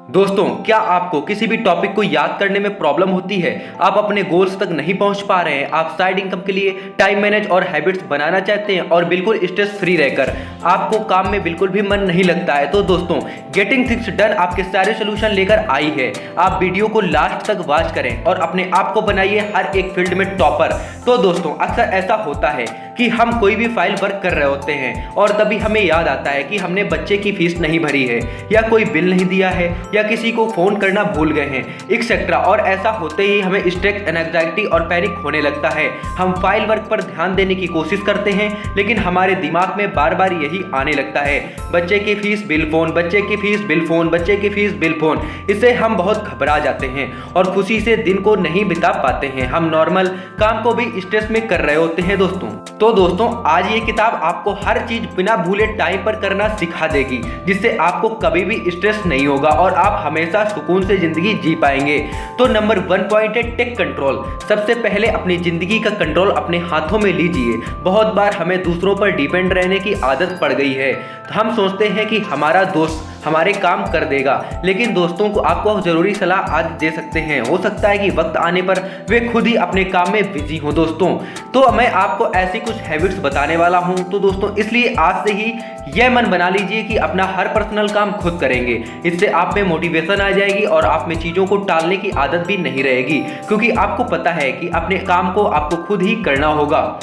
दोस्तों, क्या आपको किसी भी टॉपिक को याद करने में प्रॉब्लम होती है? आप अपने गोल्स तक नहीं पहुंच पा रहे हैं, आप साइड इनकम के लिए टाइम मैनेज और हैबिट्स बनाना चाहते हैं और बिल्कुल स्ट्रेस फ्री रहकर आपको काम में बिल्कुल भी मन नहीं लगता है, तो दोस्तों गेटिंग थिंग्स डन आपके सारे सोल्यूशन लेकर आई है। आप वीडियो को लास्ट तक वॉच करें और अपने आप को बनाइए हर एक फील्ड में टॉपर। तो दोस्तों, अक्सर ऐसा होता है कि हम कोई भी फाइल वर्क कर रहे होते हैं और तभी हमें याद आता है कि हमने बच्चे की फीस नहीं भरी है, या कोई बिल नहीं दिया है, या किसी को फोन करना भूल गए हैं, एक्सेट्रा। और ऐसा होते ही हमें स्ट्रेस, एंजाइटी और पैनिक होने लगता है। हम फाइल वर्क पर ध्यान देने की कोशिश करते हैं, लेकिन हमारे दिमाग में बार बार यही आने लगता है, बच्चे की फीस बिल फोन, बच्चे की फीस बिल फोन, बच्चे की फीस बिल फोन। इससे हम बहुत घबरा जाते हैं और खुशी से दिन को नहीं बिता पाते हैं। हम नॉर्मल काम को भी स्ट्रेस में कर रहे होते हैं दोस्तों। तो दोस्तों, आज ये किताब आपको हर चीज बिना भूले टाइम पर करना सिखा देगी, जिससे आपको कभी भी स्ट्रेस नहीं होगा और आप हमेशा सुकून से जिंदगी जी पाएंगे। तो नंबर 1 पॉइंट है टेक कंट्रोल। सबसे पहले अपनी जिंदगी का कंट्रोल अपने हाथों में लीजिए। बहुत बार हमें दूसरों पर डिपेंड रहने की आदत पड़ गई है। तो हम सोचते हैं कि हमारा दोस्त हमारे काम कर देगा, लेकिन दोस्तों को आपको जरूरी सलाह आज दे सकते हैं। हो सकता है कि वक्त आने पर वे खुद ही अपने काम में बिजी हो दोस्तों। तो मैं आपको ऐसी कुछ हैबिट्स बताने वाला हूं। तो दोस्तों, इसलिए आज से ही यह मन बना लीजिए कि अपना हर पर्सनल काम खुद करेंगे। इससे आप में मोटिवेशन आ जाएगी और आप में चीज़ों को टालने की आदत भी नहीं रहेगी, क्योंकि आपको पता है कि अपने काम को आपको खुद ही करना होगा।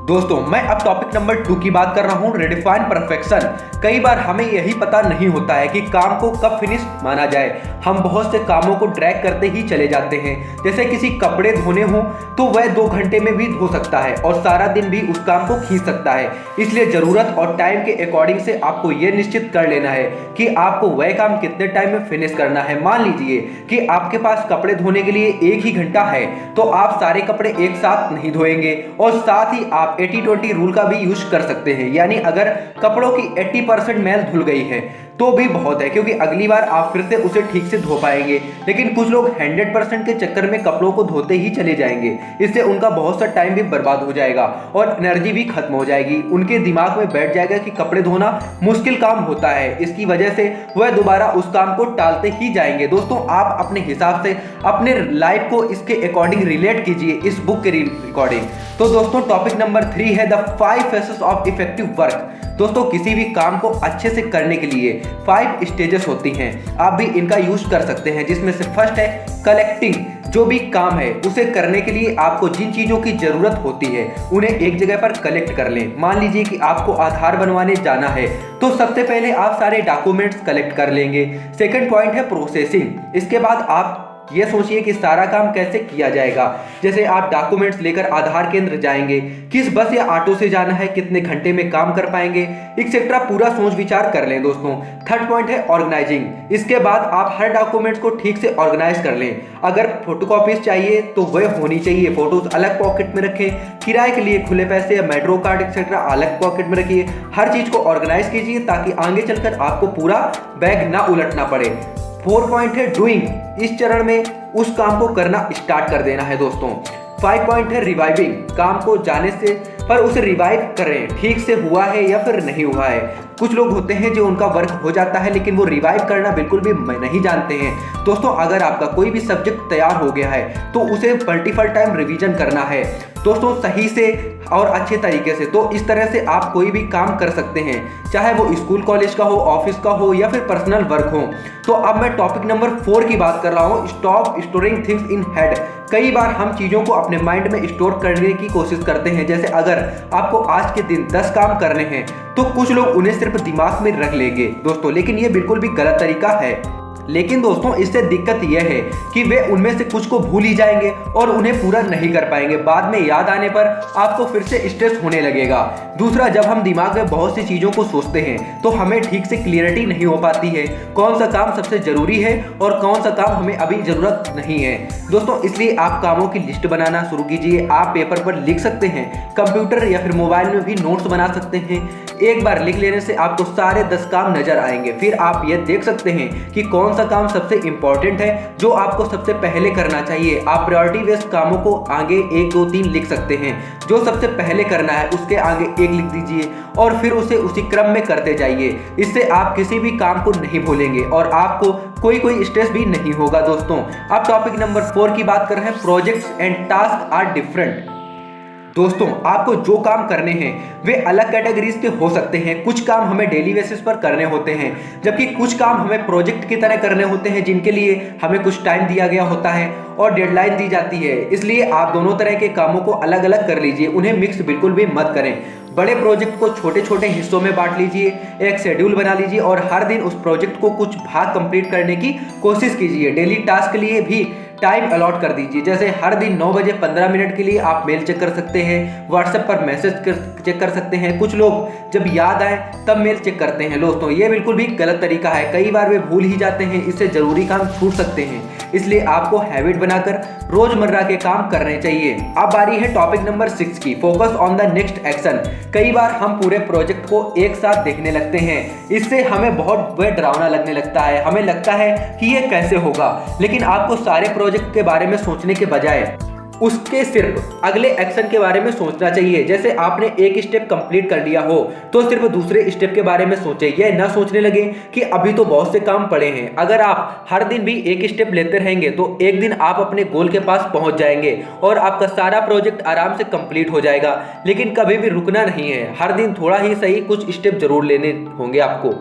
दोस्तों, मैं अब टॉपिक नंबर 2 की बात कर रहा हूं, रिडिफाइन परफेक्शन। कई बार हमें यही पता नहीं होता है कि काम को कब फिनिश माना जाए। हम बहुत से कामों को ड्रैग करते ही चले जाते हैं। जैसे किसी कपड़े धोने हो तो वह 2 घंटे में भी धो सकता है और सारा दिन भी उस काम को खींच सकता है। इसलिए जरूरत और टाइम के अकॉर्डिंग से आपको यह निश्चित कर लेना है कि आपको वह काम कितने टाइम में फिनिश करना है। मान लीजिए कि आपके पास कपड़े धोने के लिए 1 ही घंटा है, तो आप सारे कपड़े एक साथ नहीं धोएंगे। और साथ ही आप 80-20 रूल का भी यूज कर सकते हैं, यानी अगर कपड़ों की 80% मैल धुल गई है तो भी बहुत है, क्योंकि अगली बार आप फिर से उसे ठीक से धो पाएंगे। लेकिन कुछ लोग 100% के चक्कर में कपड़ों को धोते ही चले जाएंगे। इससे उनका बहुत सा टाइम भी बर्बाद हो जाएगा और एनर्जी भी खत्म हो जाएगी। उनके दिमाग में बैठ जाएगा कि कपड़े धोना मुश्किल काम होता है। इसकी वजह से वह दोबारा उस काम को टालते ही जाएंगे। दोस्तों, आप अपने हिसाब से अपने लाइफ को इसके अकॉर्डिंग रिलेट कीजिए, इस बुक के अकॉर्डिंग। तो दोस्तों, टॉपिक नंबर 3 है the 5 faces of effective work. दोस्तों, किसी भी काम को अच्छे से करने के लिए 5 स्टेजेस होती हैं। आप भी इनका यूज कर सकते हैं, जिसमें से फर्स्ट है कलेक्टिंग। जो भी काम है उसे करने के लिए आपको जिन चीज़ों की ज़रूरत होती है उन्हें एक जगह पर कलेक्ट कर लें। मान लीजिए कि आपको आधार बनवाने जाना है, तो सबसे पहले आप सारे डॉक्यूमेंट्स कलेक्ट कर लेंगे। सेकंड पॉइंट है प्रोसेसिंग। इसके बाद आप ये सोचिए कि सारा काम कैसे किया जाएगा। जैसे आप डॉक्यूमेंट्स लेकर आधार केंद्र जाएंगे, किस बस या ऑटो से जाना है, कितने घंटे में काम कर पाएंगे, एक्सेट्रा पूरा सोच विचार कर लें दोस्तों। थर्ड पॉइंट है ऑर्गेनाइजिंग। इसके बाद आप हर डॉक्यूमेंट्स को ठीक से ऑर्गेनाइज कर लें। अगर फोटोकॉपीज चाहिए तो वह होनी चाहिए, फोटोज अलग पॉकेट में रखें। किराए के लिए खुले पैसे या मेट्रो कार्ड एक्सेट्रा अलग पॉकेट में रखिए। हर चीज को ऑर्गेनाइज कीजिए ताकि आगे चलकर आपको पूरा बैग ना उलटना पड़े। 4 पॉइंट है डूइंग। इस चरण में उस काम को करना स्टार्ट कर देना है दोस्तों। 5 पॉइंट है रिवाइविंग। काम को जाने से पर उसे रिवाइव करें, ठीक से हुआ है या फिर नहीं हुआ है। कुछ लोग होते हैं जो उनका वर्क हो जाता है लेकिन वो रिवाइव करना बिल्कुल भी नहीं जानते हैं। दोस्तों, अगर आपका कोई भी सब्जेक्ट तैयार हो गया है तो उसे मल्टीपल टाइम रिवीजन करना है दोस्तों, सही से और अच्छे तरीके से। तो इस तरह से आप कोई भी काम कर सकते हैं, चाहे वो स्कूल कॉलेज का हो, ऑफिस का हो या फिर पर्सनल वर्क हो। तो अब मैं टॉपिक नंबर 4 की बात कर रहा हूँ, stop storing things in head. कई बार हम चीज़ों को अपने माइंड में स्टोर करने की कोशिश करते हैं। जैसे अगर आपको आज के दिन 10 काम करने हैं तो कुछ लोग उन्हें सिर्फ दिमाग में रख लेंगे दोस्तों, लेकिन ये बिल्कुल भी गलत तरीका है। लेकिन दोस्तों, इससे दिक्कत यह है कि वे उनमें से कुछ को भूल ही जाएंगे और उन्हें पूरा नहीं कर पाएंगे। बाद में याद आने पर आपको फिर से स्ट्रेस होने लगेगा। दूसरा, जब हम दिमाग में बहुत सी चीज़ों को सोचते हैं तो हमें ठीक से क्लियरिटी नहीं हो पाती है, कौन सा काम सबसे ज़रूरी है और कौन सा काम हमें अभी ज़रूरत नहीं है दोस्तों। इसलिए आप कामों की लिस्ट बनाना शुरू कीजिए। आप पेपर पर लिख सकते हैं, कंप्यूटर या फिर मोबाइल में भी नोट्स बना सकते हैं। एक बार लिख लेने से आपको सारे 10 काम नजर आएंगे। फिर आप ये देख सकते हैं कि कौन सा काम सबसे इंपॉर्टेंट है, जो आपको सबसे पहले करना चाहिए। आप प्रायोरिटी बेस्ड कामों को आगे 1 2 3 लिख सकते हैं। जो सबसे पहले करना है उसके आगे 1 लिख दीजिए और फिर उसे उसी क्रम में करते जाइए। इससे आप किसी भी काम को नहीं भूलेंगे और आपको कोई स्ट्रेस भी नहीं होगा। दोस्तों अब टॉपिक नंबर 4 की बात कर रहे हैं, projects and task are different. दोस्तों आपको जो काम करने हैं वे अलग कैटेगरीज के हो सकते हैं। कुछ काम हमें डेली बेसिस पर करने होते हैं, जबकि कुछ काम हमें प्रोजेक्ट की तरह करने होते हैं, जिनके लिए हमें कुछ टाइम दिया गया होता है और डेडलाइन दी जाती है। इसलिए आप दोनों तरह के कामों को अलग अलग कर लीजिए, उन्हें मिक्स बिल्कुल भी मत करें। बड़े प्रोजेक्ट को छोटे छोटे हिस्सों में बांट लीजिए, एक शेड्यूल बना लीजिए और हर दिन उस प्रोजेक्ट को कुछ भाग कंप्लीट करने की कोशिश कीजिए। डेली टास्क के लिए भी टाइम अलॉट कर दीजिए, जैसे हर दिन 9 बजे 15 मिनट के लिए आप मेल चेक कर सकते हैं, व्हाट्सएप पर मैसेज चेक कर सकते हैं। कुछ लोग जब याद आए तब मेल चेक करते हैं। दोस्तों ये बिल्कुल भी गलत तरीका है, कई बार वे भूल ही जाते हैं, इससे जरूरी काम छूट सकते हैं। इसलिए आपको हैबिट बनाकर रोजमर्रा के काम करने चाहिए। अब बारी है टॉपिक नंबर 6 की, focus on the next action. कई बार हम पूरे प्रोजेक्ट को एक साथ देखने लगते हैं, इससे हमें बहुत डरावना लगने लगता है। हमें लगता है कि ये कैसे होगा, लेकिन आपको सारे प्रोजेक्ट के बारे में सोचने के बजाय उसके सिर्फ अगले एक्शन के बारे में सोचना चाहिए। जैसे आपने एक स्टेप कंप्लीट कर लिया हो तो सिर्फ दूसरे स्टेप के बारे में सोचें, यह ना सोचने लगे कि अभी तो बहुत से काम पड़े हैं। अगर आप हर दिन भी एक स्टेप लेते रहेंगे तो एक दिन आप अपने गोल के पास पहुंच जाएंगे और आपका सारा प्रोजेक्ट आराम से कंप्लीट हो जाएगा। लेकिन कभी भी रुकना नहीं है, हर दिन थोड़ा ही सही कुछ स्टेप जरूर लेने होंगे आपको।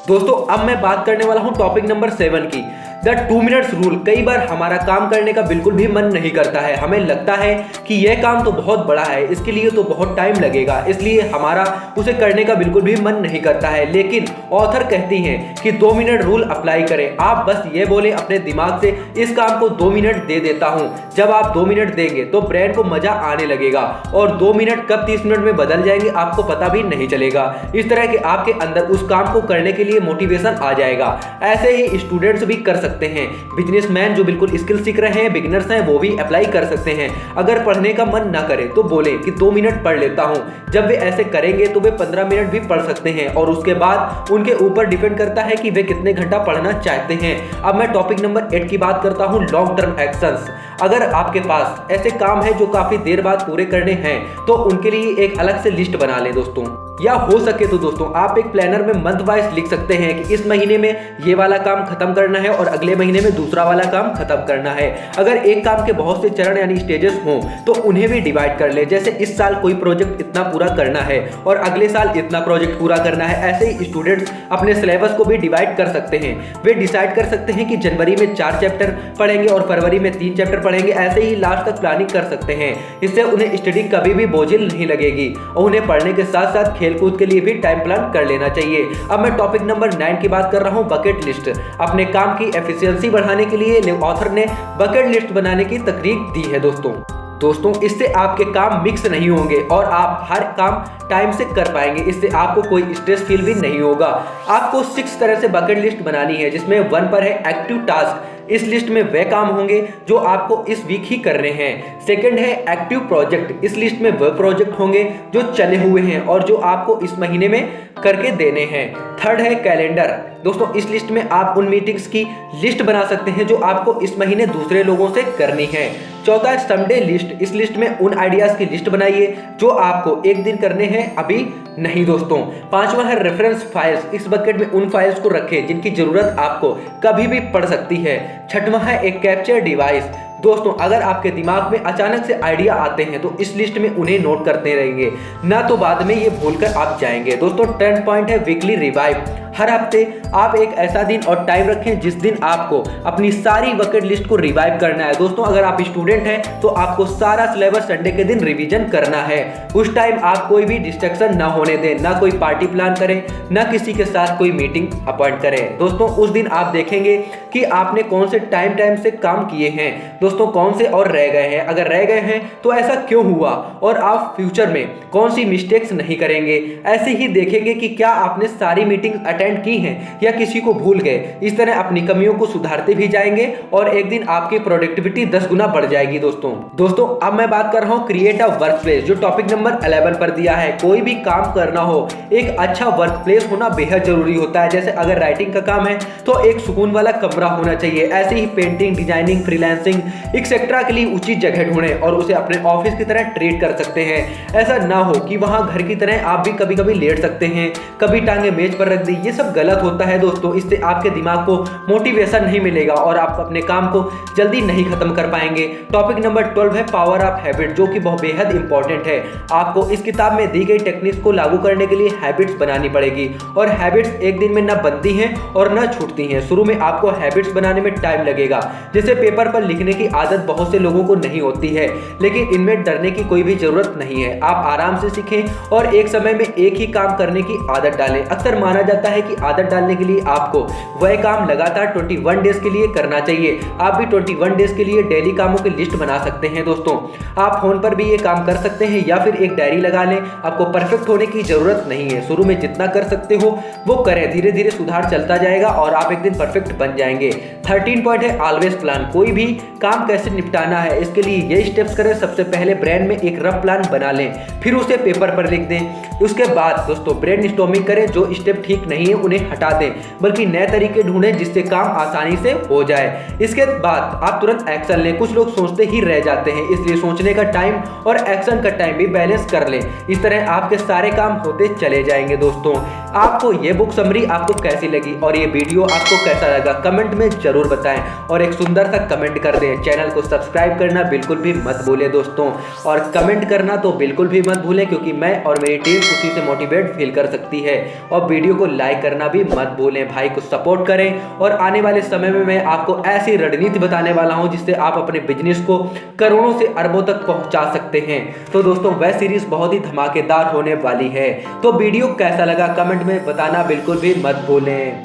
दोस्तों अब मैं बात करने वाला हूं टॉपिक नंबर 7 की, द 2 मिनट्स रूल। कई बार हमारा काम करने का बिल्कुल भी मन नहीं करता है, हमें लगता है कि यह काम तो बहुत बड़ा है, इसके लिए तो बहुत टाइम लगेगा, इसलिए हमारा उसे करने का बिल्कुल भी मन नहीं करता है। लेकिन ऑथर कहती हैं कि 2 मिनट रूल अप्लाई करें। आप बस ये बोले अपने दिमाग से, इस काम को 2 मिनट दे देता हूं। जब आप 2 मिनट देंगे तो ब्रेन को मजा आने लगेगा और 2 मिनट कब 30 मिनट में बदल जाएंगे आपको पता भी नहीं चलेगा। इस तरह के आपके अंदर उस काम को करने के लिए मोटिवेशन आ जाएगा। ऐसे ही स्टूडेंट्स भी कर सकते हैं, बिजनेसमैन जो बिल्कुल स्किल सीख रहे हैं, बिगिनर्स हैं, वो भी अप्लाई कर सकते हैं। अगर पढ़ने का मन ना करे तो बोले कि 2 मिनट पढ़ लेता हूं। जब वे ऐसे करेंगे तो वे 15 मिनट भी पढ़ सकते हैं और उसके बाद उनके ऊपर डिपेंड करता है कि वे कितने घंटा पढ़ना चाहते हैं। अब मैं टॉपिक नंबर 8 की बात करता हूं, लॉन्ग टर्म एक्शंस। अगर आपके पास ऐसे काम है जो काफी देर बाद पूरे करने हैं तो उनके लिए एक अलग से लिस्ट बना लें दोस्तों, या हो सके तो दोस्तों आप एक प्लानर में मंथ वाइज लिख सकते हैं कि इस महीने में ये वाला काम खत्म करना है और अगले महीने में दूसरा वाला काम खत्म करना है। अगर एक काम के बहुत से चरण यानी स्टेजेस हों तो उन्हें भी डिवाइड कर ले, जैसे इस साल कोई प्रोजेक्ट इतना पूरा करना है और अगले साल इतना प्रोजेक्ट पूरा करना है। ऐसे ही स्टूडेंट्स अपने सिलेबस को भी डिवाइड कर सकते हैं। वे डिसाइड कर सकते हैं कि जनवरी में 4 चैप्टर पढ़ेंगे और फरवरी में 3 चैप्टर पढ़ेंगे। ऐसे ही लास्ट तक प्लानिंग कर सकते हैं, इससे उन्हें स्टडी कभी भी बोझिल नहीं लगेगी और उन्हें पढ़ने के साथ साथ खेलकूद के लिए भी टाइम प्लान कर लेना चाहिए। अब मैं टॉपिक नंबर 9 की बात कर रहा हूं, बकेट लिस्ट। अपने काम की एफिशिएंसी बढ़ाने के लिए ऑथर ने बकेट लिस्ट बनाने की तकनीक दी है दोस्तों इससे आपके काम मिक्स नहीं होंगे और आप हर काम टाइम से कर पाएंगे। इससे आपको कोई स्ट्रेस फील भी नहीं होगा। आपको 6 तरह से बकेट लिस्ट बनानी है, जिसमें 1 पर है एक्टिव टास्क। इस लिस्ट में वे काम होंगे जो आपको इस वीक ही करने हैं। सेकंड है एक्टिव प्रोजेक्ट। इस लिस्ट में वह प्रोजेक्ट होंगे जो चले हुए हैं और जो आपको इस महीने में करके देने हैं। थर्ड है कैलेंडर। दोस्तों इस लिस्ट में आप उन मीटिंग्स की लिस्ट बना सकते हैं जो आपको इस महीने दूसरे लोगों से करनी है। चौथा है संडे लिस्ट। इस लिस्ट में उन आइडियाज की लिस्ट बनाइए जो आपको एक दिन करने हैं, अभी नहीं दोस्तों। पांचवा है रेफरेंस फाइल्स। इस बकेट में उन फाइल्स को रखें जिनकी जरूरत आपको कभी भी पड़ सकती है। छठवां है एक कैप्चर डिवाइस। दोस्तों अगर आपके दिमाग में अचानक से आइडिया आते हैं तो इस लिस्ट में उन्हें नोट करते रहेंगे, ना तो बाद में ये भूलकर आप जाएंगे। दोस्तों 10 पॉइंट है वीकली रिवाइव। हर हफ्ते आप एक ऐसा दिन और टाइम रखें जिस दिन आपको अपनी सारी बकेट लिस्ट को रिवाइव करना है। दोस्तों अगर आप स्टूडेंट हैं तो आपको सारा सिलेबस संडे के दिन रिवीजन करना है। उस टाइम आप कोई भी डिस्ट्रैक्शन ना होने दें, ना कोई पार्टी प्लान करें, ना किसी के साथ कोई मीटिंग अपॉइंट करें। दोस्तों उस दिन आप देखेंगे कि आपने कौन से टाइम से काम किए हैं। दोस्तों कौन से और रह गए हैं, अगर रह गए हैं तो ऐसा क्यों हुआ, और आप फ्यूचर में कौन सी मिस्टेक्स नहीं करेंगे। ऐसे ही देखेंगे कि क्या आपने सारी मीटिंग अटेंड की हैं या किसी को भूल गए। इस तरह अपनी कमियों को सुधारते भी जाएंगे और एक दिन आपकी प्रोडक्टिविटी 10 गुना बढ़ जाएगी। दोस्तों अब मैं बात कर रहा हूं क्रिएट अ वर्क प्लेस, जो टॉपिक नंबर 11 पर दिया है। कोई भी काम करना हो, एक अच्छा वर्क प्लेस होना बेहद जरूरी होता है। जैसे अगर राइटिंग का काम है तो एक सुकून वाला कमरा होना चाहिए। ऐसे ही पेंटिंग, डिजाइनिंग, फ्रीलांसिंग एक्सेट्रा के लिए उचित जगह ढूंढें और उसे अपने ऑफिस की तरह ट्रीट कर सकते हैं। ऐसा ना हो कि वहां घर की तरह आप भी कभी कभी लेट सकते हैं, कभी टांगे मेज पर रख दी। ये सब गलत होता है दोस्तों। इससे आपके दिमाग को मोटिवेशन नहीं मिलेगा और आप अपने काम को जल्दी नहीं खत्म कर पाएंगे। टॉपिक नंबर 12 है पावर ऑफ हैबिट, जो कि बहुत बेहद इंपॉर्टेंट है। आपको इस किताब में दी गई टेक्निक्स को लागू करने के लिए हैबिट्स बनानी पड़ेगी और हैबिट्स एक दिन में ना बनती हैं और ना छूटती हैं। शुरू में आपको हैबिट्स बनाने में टाइम लगेगा। जैसे पेपर पर लिखने की आदत बहुत से लोगों को नहीं होती है, लेकिन इनमें डरने की कोई भी जरूरत नहीं है। आप आराम से सीखें और एक समय में एक ही काम करने की आदत डालें। अक्सर माना जाता है कि आदत डालने के लिए आपको वह काम लगातार 21 डेज के लिए करना चाहिए। आप भी 21 डेज के लिए डेली कामों की लिस्ट बना सकते हैं। दोस्तों आप फोन पर भी ये काम कर सकते हैं या फिर एक डायरी लगा लें। आपको परफेक्ट होने की जरूरत नहीं है। शुरू में जितना कर सकते हो वो करें, धीरे धीरे सुधार चलता जाएगा और आप एक दिन परफेक्ट बन जाएंगे। 13 पॉइंट है ऑलवेज प्लान, कोई भी काम कैसे निपटाना है इसके लिए ये स्टेप्स करें। सबसे पहले ब्रेन में एक रफ प्लान बना लें, फिर उसे पेपर पर लिख दें। उसके बाद दोस्तों ब्रेनस्टॉर्मिंग करें, जो स्टेप ठीक नहीं है उन्हें हटा दें, बल्कि नए तरीके ढूंढें जिससे काम आसानी से हो जाए। इसके बाद आप तुरंत एक्शन लें। कुछ लोग सोचते ही रह जाते हैं, इसलिए सोचने का टाइम और एक्शन का टाइम भी बैलेंस कर लें। इस तरह आपके सारे काम होते चले जाएंगे। दोस्तों आपको ये बुक समरी आपको कैसी लगी और ये वीडियो आपको कैसा लगा कमेंट में जरूर बताएं और एक सुंदर सा कमेंट कर दें। चैनल को सब्सक्राइब करना बिल्कुल भी मत भूलें दोस्तों, और कमेंट करना तो बिल्कुल भी मत भूलें, क्योंकि मैं और मेरी टीम उसी से मोटिवेट फील कर सकती है। और वीडियो को लाइक करना भी मत भूलें। भाई को सपोर्ट करें और आने वाले समय में मैं आपको ऐसी रणनीति बताने वाला हूं जिससे आप अपने बिजनेस को करोड़ों से अरबों तक पहुंचा सकते हैं। तो दोस्तों वह सीरीज बहुत ही धमाकेदार होने वाली है। तो वीडियो कैसा लगा कमेंट में बताना बिल्कुल भी मत भूलें।